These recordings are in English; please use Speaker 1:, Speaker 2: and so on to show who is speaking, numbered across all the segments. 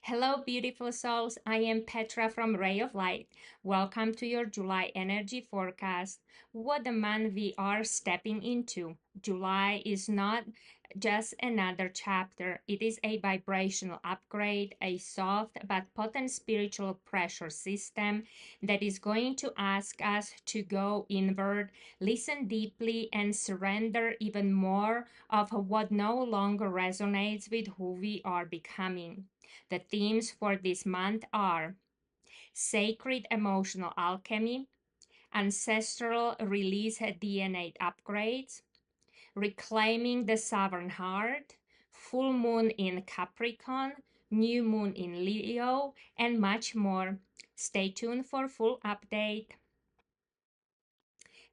Speaker 1: Hello, beautiful souls. I am Petra from Ray of Light. Welcome to your July energy forecast. What a month we are stepping into. July is not just another chapter, it is a vibrational upgrade, a soft but potent spiritual pressure system that is going to ask us to go inward, listen deeply, and surrender even more of what no longer resonates with who we are becoming. The themes for this month are sacred emotional alchemy, ancestral release DNA upgrades, reclaiming the sovereign heart, full moon in Capricorn, new moon in Leo, and much more. Stay tuned for full update.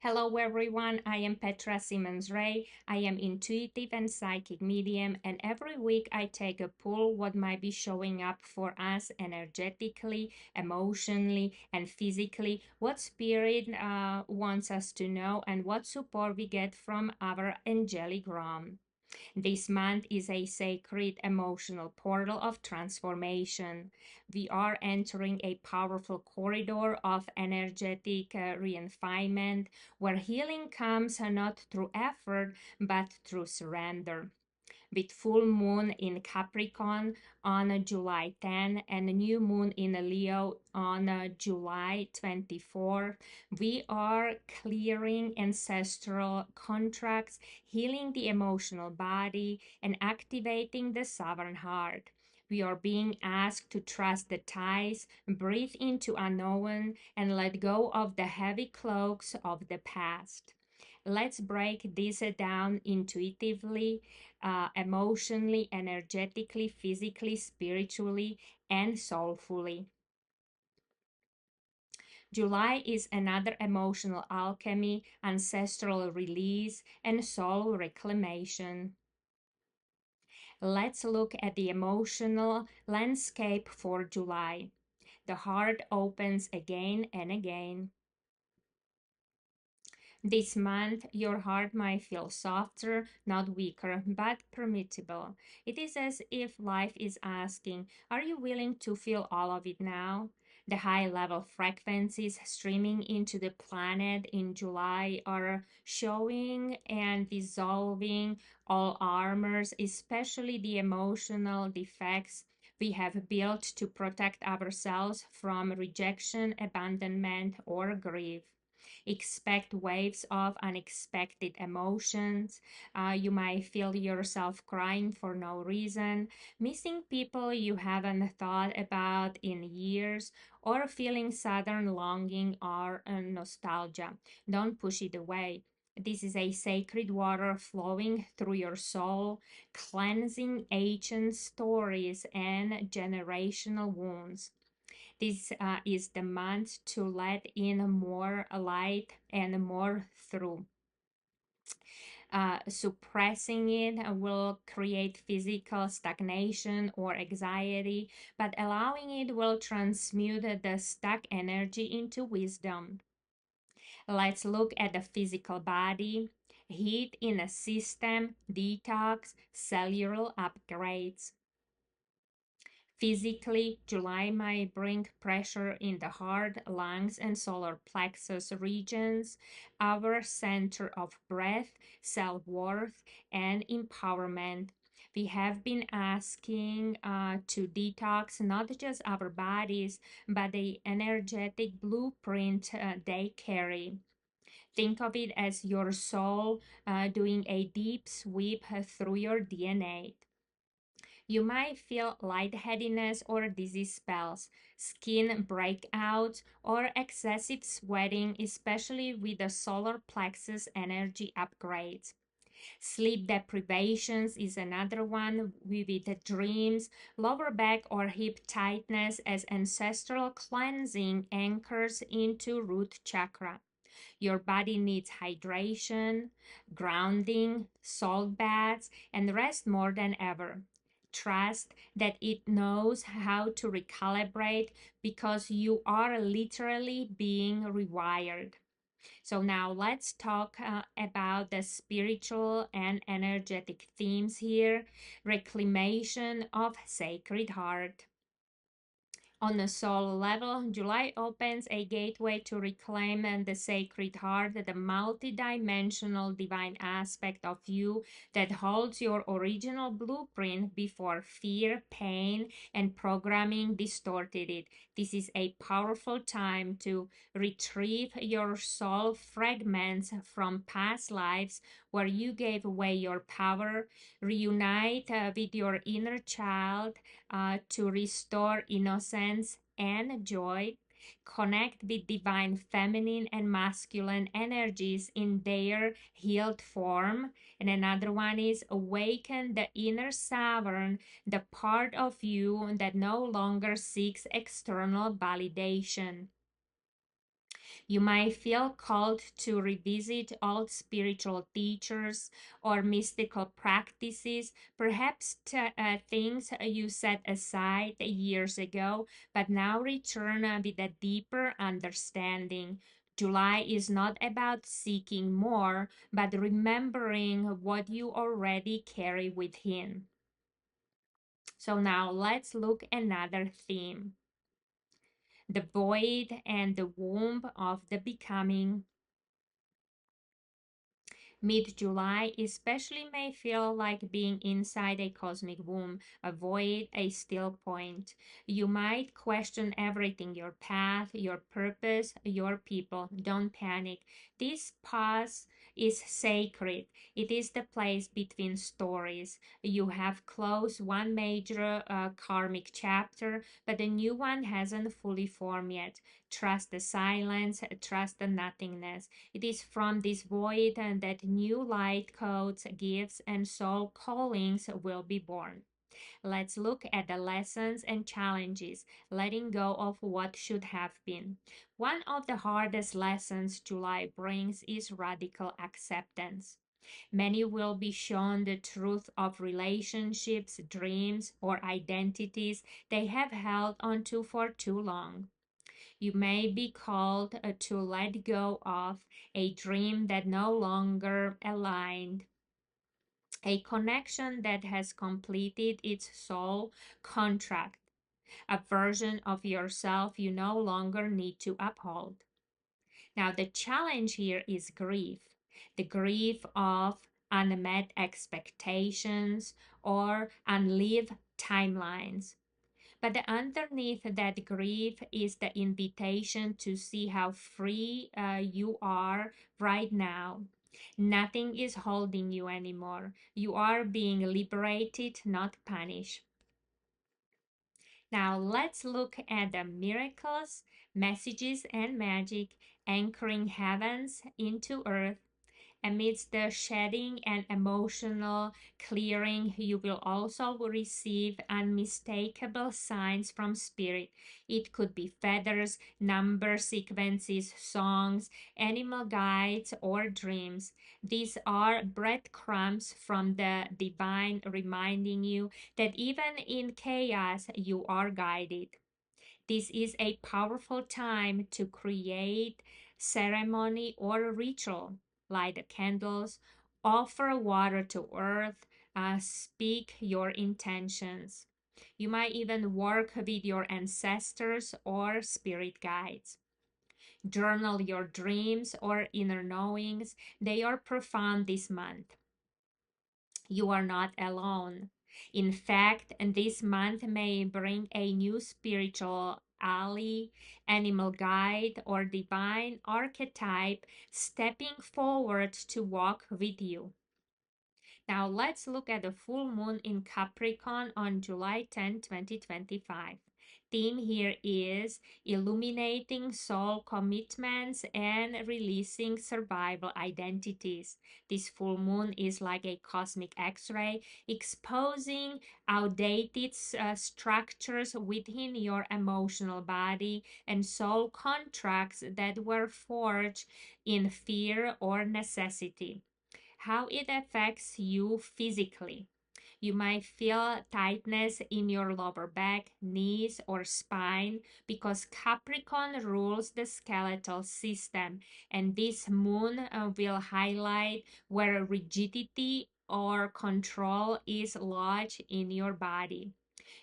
Speaker 1: Hello everyone, I am Petra Simmons Ray. I am intuitive and psychic medium, and every week I take a pull what might be showing up for us energetically, emotionally, and physically, what spirit wants us to know, and what support we get from our angelic realm. This month is a sacred emotional portal of transformation. We are entering a powerful corridor of energetic refinement where healing comes not through effort but through surrender. With full moon in Capricorn on July 10 and new moon in Leo on July 24, we are clearing ancestral contracts, healing the emotional body, and activating the sovereign heart. We are being asked to trust the ties, breathe into unknown, and let go of the heavy cloaks of the past. Let's break this down intuitively, emotionally, energetically, physically, spiritually, and soulfully. July is another emotional alchemy, ancestral release, and soul reclamation. Let's look at the emotional landscape for July. The heart opens again and again. This month, your heart might feel softer, not weaker, but permissible. It is as if life is asking, are you willing to feel all of it now? The high level frequencies streaming into the planet in July are showing and dissolving all armors, especially the emotional defects we have built to protect ourselves from rejection, abandonment, or grief. Expect waves of unexpected emotions. You might feel yourself crying for no reason, missing people you haven't thought about in years, or feeling sudden longing or nostalgia. Don't push it away. This is a sacred water flowing through your soul, cleansing ancient stories and generational wounds. This is the month to let in more light and more through. Suppressing it will create physical stagnation or anxiety, but allowing it will transmute the stuck energy into wisdom. Let's look at the physical body. Heat in a system, detox, cellular upgrades. Physically, July might bring pressure in the heart, lungs, and solar plexus regions, our center of breath, self worth, and empowerment. We have been asking to detox not just our bodies, but the energetic blueprint they carry. Think of it as your soul doing a deep sweep through your DNA. You might feel lightheadedness or dizzy spells, skin breakouts, or excessive sweating, especially with the solar plexus energy upgrades. Sleep deprivations is another one, vivid dreams, lower back or hip tightness as ancestral cleansing anchors into root chakra. Your body needs hydration, grounding, salt baths, and rest more than ever. Trust that it knows how to recalibrate because you are literally being rewired. So, now let's talk about the spiritual and energetic themes here. Reclamation of sacred heart. On a soul level, July opens a gateway to reclaim the sacred heart, the multidimensional divine aspect of you that holds your original blueprint before fear, pain, and programming distorted it. This is a powerful time to retrieve your soul fragments from past lives where you gave away your power, reunite with your inner child to restore innocence and joy, connect with divine feminine and masculine energies in their healed form. And another one is awaken the inner sovereign, the part of you that no longer seeks external validation. You might feel called to revisit old spiritual teachers or mystical practices, perhaps things you set aside years ago, but now return with a deeper understanding. July is not about seeking more, but remembering what you already carry within. So now let's look another theme, the void and the womb of the becoming. Mid-July especially may feel like being inside a cosmic womb, a void, a still point. You might question everything, your path, your purpose, your people. Don't panic. This pause is sacred. It is the place between stories. You have closed one major karmic chapter, but the new one hasn't fully formed yet. Trust the silence, trust the nothingness. It is from this void that new light codes, gifts, and soul callings will be born. Let's look at the lessons and challenges, letting go of what should have been. One of the hardest lessons July brings is radical acceptance. Many will be shown the truth of relationships, dreams, or identities they have held onto for too long. You may be called to let go of a dream that no longer aligned, a connection that has completed its soul contract, a version of yourself you no longer need to uphold. Now, the challenge here is grief, the grief of unmet expectations or unlived timelines. But underneath that grief is the invitation to see how free you are right now. Nothing is holding you anymore. You are being liberated, not punished. Now let's look at the miracles, messages, and magic anchoring heavens into earth. Amidst the shedding and emotional clearing, you will also receive unmistakable signs from spirit. It could be feathers, number sequences, songs, animal guides, or dreams. These are breadcrumbs from the divine reminding you that even in chaos, you are guided. This is a powerful time to create ceremony or ritual. Light the candles, offer water to earth, speak your intentions. You might even work with your ancestors or spirit guides. Journal your dreams or inner knowings. They are profound this month. You are not alone. In fact, this month may bring a new spiritual ally, animal guide, or divine archetype stepping forward to walk with you. Now let's look at the full moon in Capricorn on July 10, 2025. Theme here is illuminating soul commitments and releasing survival identities. This full moon is like a cosmic X-ray exposing outdated structures within your emotional body and soul contracts that were forged in fear or necessity. How it affects you physically. You might feel tightness in your lower back, knees, or spine because Capricorn rules the skeletal system, and this moon will highlight where rigidity or control is lodged in your body.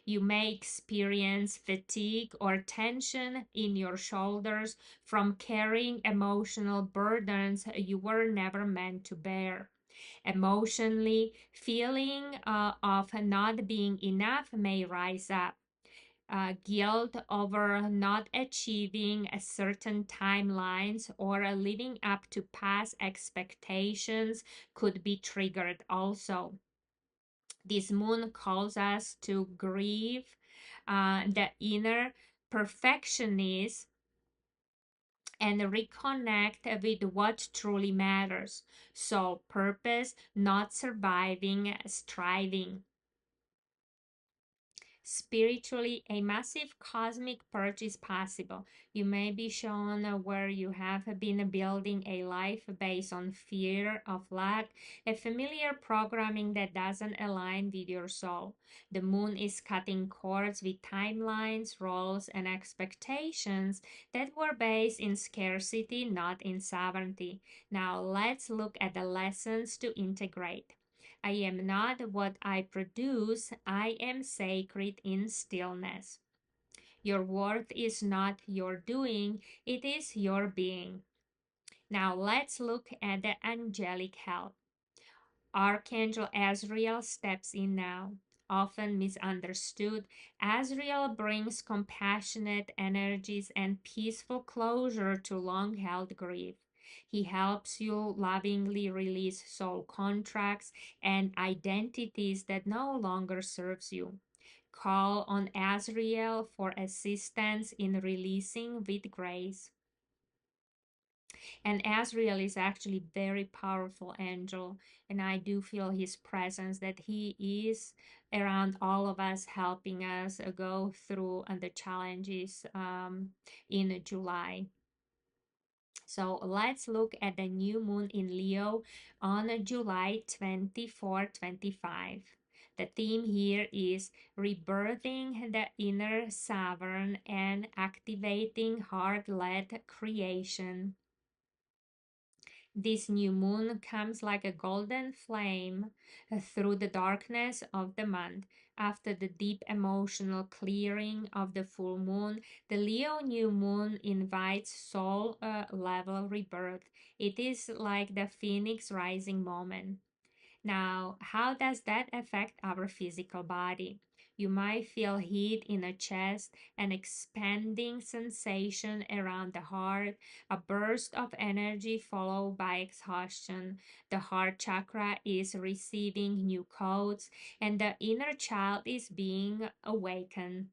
Speaker 1: You may experience fatigue or tension in your shoulders from carrying emotional burdens you were never meant to bear. Emotionally, feeling of not being enough may rise up. Guilt over not achieving a certain timelines or living up to past expectations could be triggered also. This moon calls us to grieve the inner perfectionist and reconnect with what truly matters. So, purpose, not surviving, striving. Spiritually, a massive cosmic purge is possible. You may be shown where you have been building a life based on fear of lack, a familiar programming that doesn't align with your soul. The moon is cutting cords with timelines, roles, and expectations that were based in scarcity, not in sovereignty. Now, let's look at the lessons to integrate. I am not what I produce, I am sacred in stillness. Your worth is not your doing, it is your being. Now let's look at the angelic help. Archangel Azrael steps in now. Often misunderstood, Azrael brings compassionate energies and peaceful closure to long held grief. He helps you lovingly release soul contracts and identities that no longer serves you. Call on Azrael for assistance in releasing with grace. And Azrael is actually very powerful angel, and I do feel his presence that he is around all of us, helping us go through the challenges in July. So let's look at the new moon in Leo on July 24, 25. The theme here is rebirthing the inner sovereign and activating heart-led creation. This new moon comes like a golden flame through the darkness of the month. After the deep emotional clearing of the full moon, the Leo new moon invites soul level rebirth. It is like the phoenix rising moment. Now, how does that affect our physical body? You might feel heat in the chest, an expanding sensation around the heart, a burst of energy followed by exhaustion. The heart chakra is receiving new codes, and the inner child is being awakened.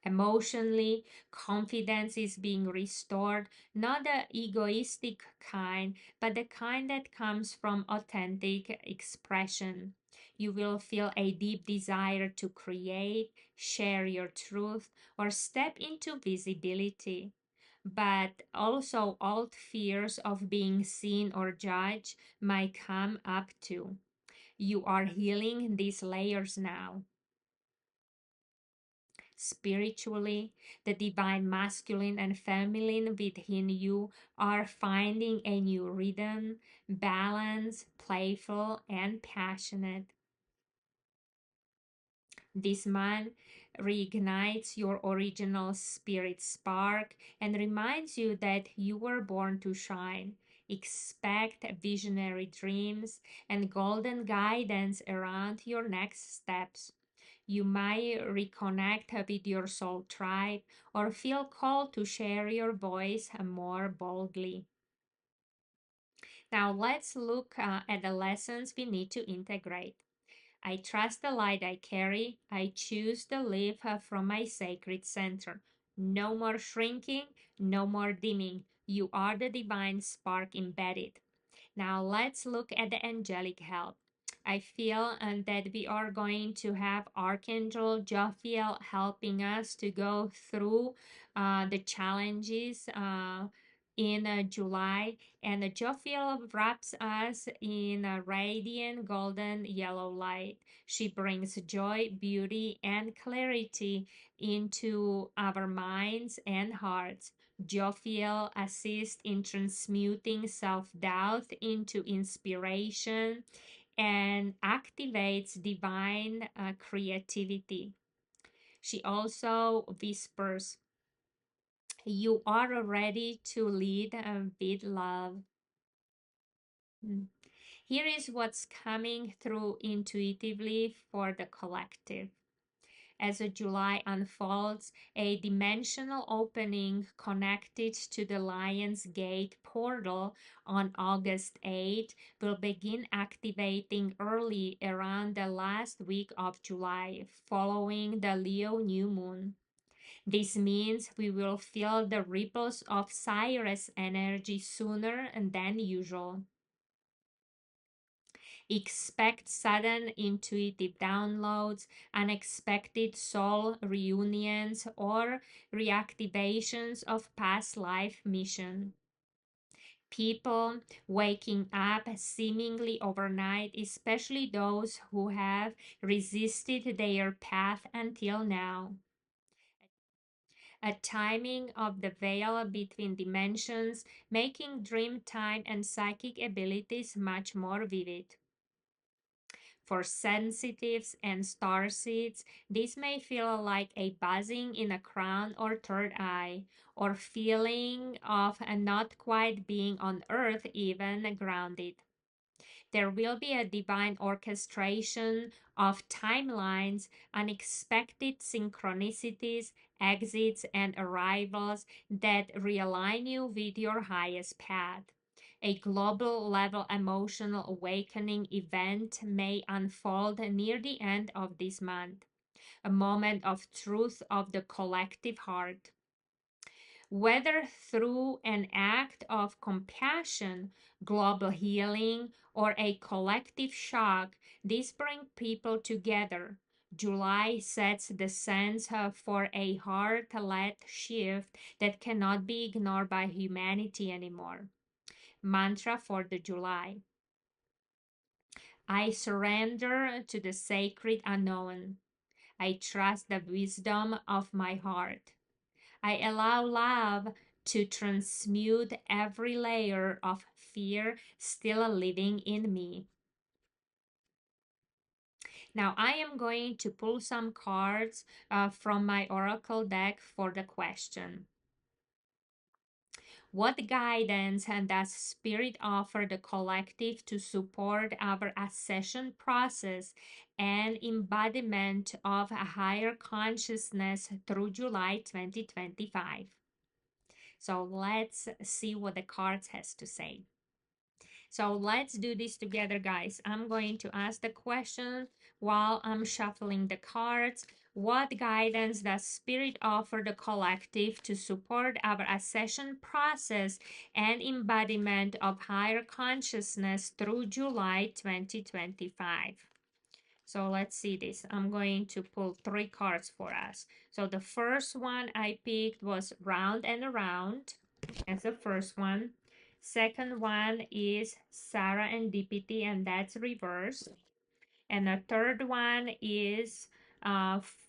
Speaker 1: Emotionally, confidence is being restored, not the egoistic kind, but the kind that comes from authentic expression. You will feel a deep desire to create, share your truth, or step into visibility. But also, old fears of being seen or judged might come up too. You are healing these layers now. Spiritually, the divine masculine and feminine within you are finding a new rhythm, balance, playful and passionate. This man reignites your original spirit spark and reminds you that you were born to shine. Expect visionary dreams and golden guidance around your next steps. You might reconnect with your soul tribe or feel called to share your voice more boldly. Now, let's look at the lessons we need to integrate. I trust the light I carry. I choose to live from my sacred center. No more shrinking, no more dimming. You are the divine spark embedded. Now let's look at the angelic help. I feel that we are going to have Archangel Jophiel helping us to go through the challenges in July, and Jophiel wraps us in a radiant golden yellow light. She brings joy, beauty, and clarity into our minds and hearts. Jophiel assists in transmuting self doubt into inspiration and activates divine creativity. She also whispers, "You are ready to lead with love." Mm. Here is what's coming through intuitively for the collective. As July unfolds, a dimensional opening connected to the Lion's Gate portal on August 8 will begin activating early around the last week of July, following the Leo new moon. This means we will feel the ripples of Cyrus energy sooner than usual. Expect sudden intuitive downloads, unexpected soul reunions, or reactivations of past life mission. People waking up seemingly overnight, especially those who have resisted their path until now. A timing of the veil between dimensions, making dream time and psychic abilities much more vivid. For sensitives and starseeds, this may feel like a buzzing in a crown or third eye, or feeling of not quite being on earth, even grounded. There will be a divine orchestration of timelines, unexpected synchronicities, exits, and arrivals that realign you with your highest path. A global level emotional awakening event may unfold near the end of this month, a moment of truth of the collective heart. Whether through an act of compassion, global healing, or a collective shock, this brings people together. July sets the sense for a heart-led shift that cannot be ignored by humanity anymore. Mantra for the July. I surrender to the sacred unknown. I trust the wisdom of my heart. I allow love to transmute every layer of fear still living in me. Now, I am going to pull some cards from my oracle deck for the question. What guidance does Spirit offer the collective to support our ascension process and embodiment of a higher consciousness through July 2025? So let's see what the cards has to say. So let's do this together, guys. I'm going to ask the question while I'm shuffling the cards. What guidance does Spirit offer the collective to support our ascension process and embodiment of higher consciousness through July 2025? So let's see this. I'm going to pull three cards for us. So the first one I picked was Round and Around. That's the first one. Second one is Sarah and Dipiti, and that's reverse. And the third one is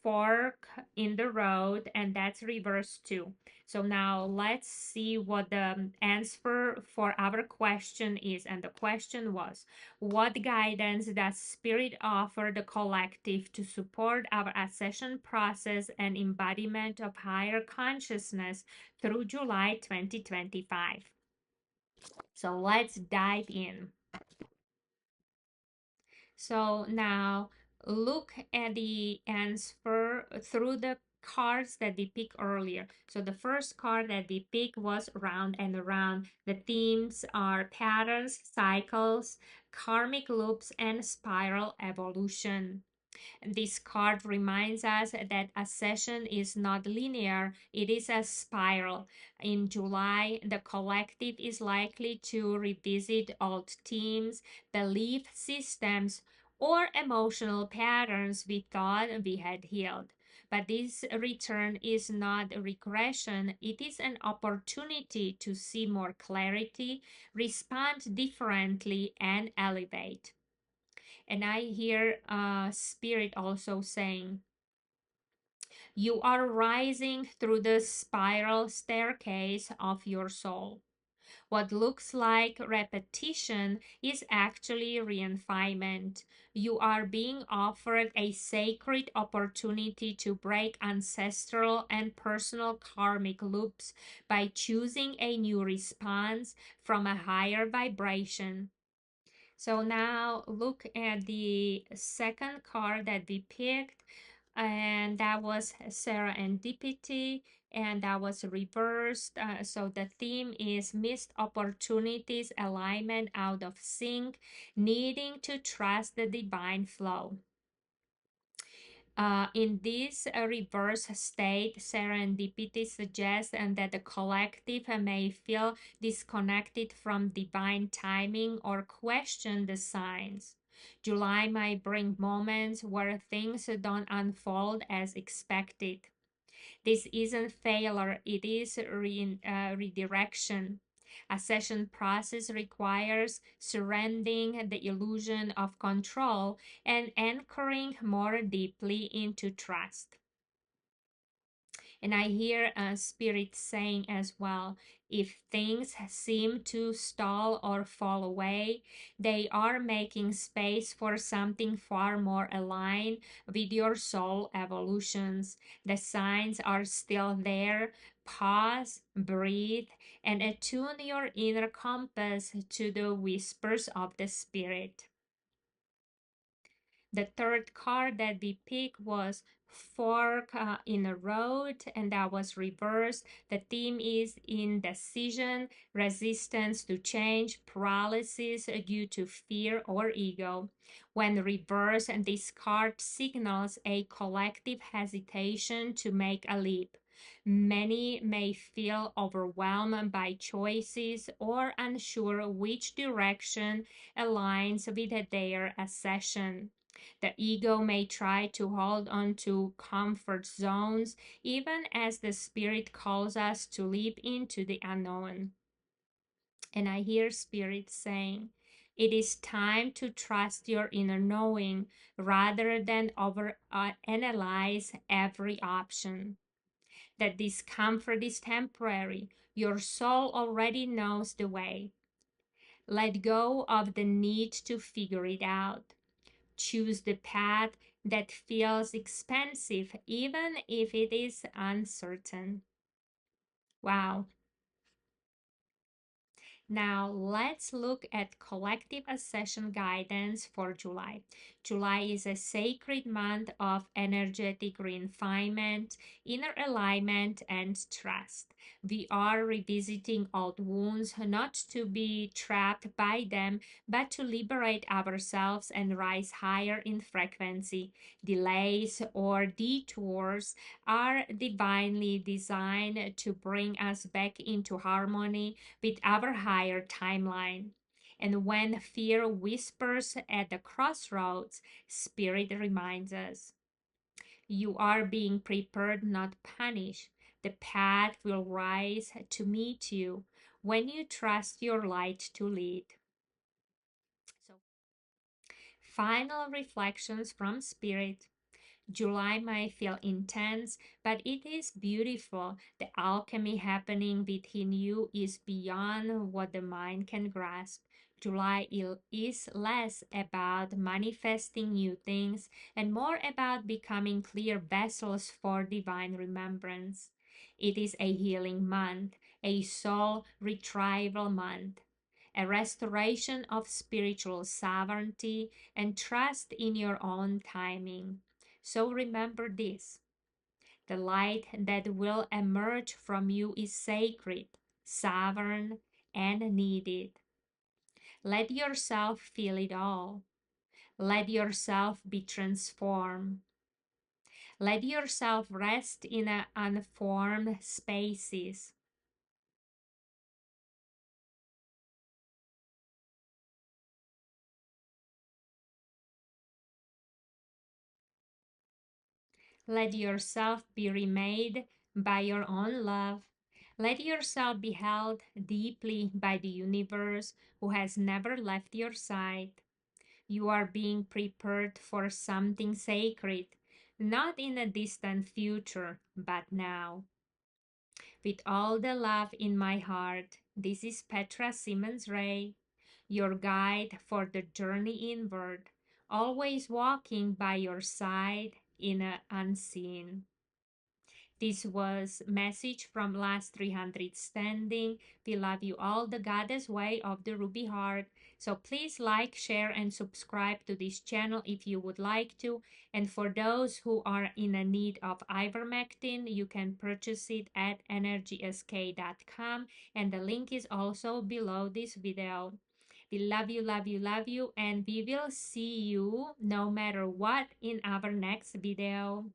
Speaker 1: Fork in the Road, and that's reverse too. So now let's see what the answer for our question is. And the question was, what guidance does Spirit offer the collective to support our ascension process and embodiment of higher consciousness through July 2025? So let's dive in. So now look at the answer through the cards that we picked earlier. So the first card that we picked was Round and Around. The themes are patterns, cycles, karmic loops, and spiral evolution. This card reminds us that ascension is not linear, it is a spiral. In July, the collective is likely to revisit old themes, belief systems, or emotional patterns we thought we had healed. But this return is not a regression, it is an opportunity to see more clarity, respond differently, and elevate. And I hear Spirit also saying, you are rising through the spiral staircase of your soul. What looks like repetition is actually refinement. You are being offered a sacred opportunity to break ancestral and personal karmic loops by choosing a new response from a higher vibration. So now look at the second card that we picked, and that was serendipity, and that was reversed. So the theme is missed opportunities, alignment out of sync, needing to trust the divine flow. In this reverse state, serendipity suggests that the collective may feel disconnected from divine timing or question the signs. July might bring moments where things don't unfold as expected. This isn't failure, it is redirection. A session process requires surrendering the illusion of control and anchoring more deeply into trust. And I hear Spirit saying as well, if things seem to stall or fall away, they are making space for something far more aligned with your soul evolutions. The signs are still there. Pause, breathe, and attune your inner compass to the whispers of the Spirit. The third card that we picked was fork in a road, and that was reversed. The theme is indecision, resistance to change, paralysis due to fear or ego. When reversed, this card signals a collective hesitation to make a leap. Many may feel overwhelmed by choices or unsure which direction aligns with their ascension. The ego may try to hold on to comfort zones, even as the Spirit calls us to leap into the unknown. And I hear Spirit saying, it is time to trust your inner knowing rather than over analyze every option. That discomfort is temporary. Your soul already knows the way. Let go of the need to figure it out. Choose the path that feels expensive, even if it is uncertain. Wow. Now let's look at collective ascension guidance for July. July is a sacred month of energetic refinement, inner alignment, and trust. We are revisiting old wounds, not to be trapped by them, but to liberate ourselves and rise higher in frequency. Delays or detours are divinely designed to bring us back into harmony with our higher timeline. And when fear whispers at the crossroads, Spirit reminds us you are being prepared, not punished. The path will rise to meet you when you trust your light to lead. So, final reflections from Spirit. July might feel intense, but it is beautiful. The alchemy happening within you is beyond what the mind can grasp. July is less about manifesting new things and more about becoming clear vessels for divine remembrance. It is a healing month, a soul retrieval month, a restoration of spiritual sovereignty and trust in your own timing. So remember this, the light that will emerge from you is sacred, sovereign, and needed. Let yourself feel it all. Let yourself be transformed. Let yourself rest in unformed spaces. Let yourself be remade by your own love. Let yourself be held deeply by the universe who has never left your side. You are being prepared for something sacred, not in a distant future, but now. with all the love in my heart. This is Petra Simmons Ray, your guide for the journey inward, always walking by your side in a unseen. This was message from last 300 standing. We love you all the goddess way of the ruby heart. So please like, share, and subscribe to this channel if you would like to. And for those who are in a need of ivermectin, you can purchase it at energysk.com, and the link is also below this video. We love you, love you, love you, and we will see you no matter what in our next video.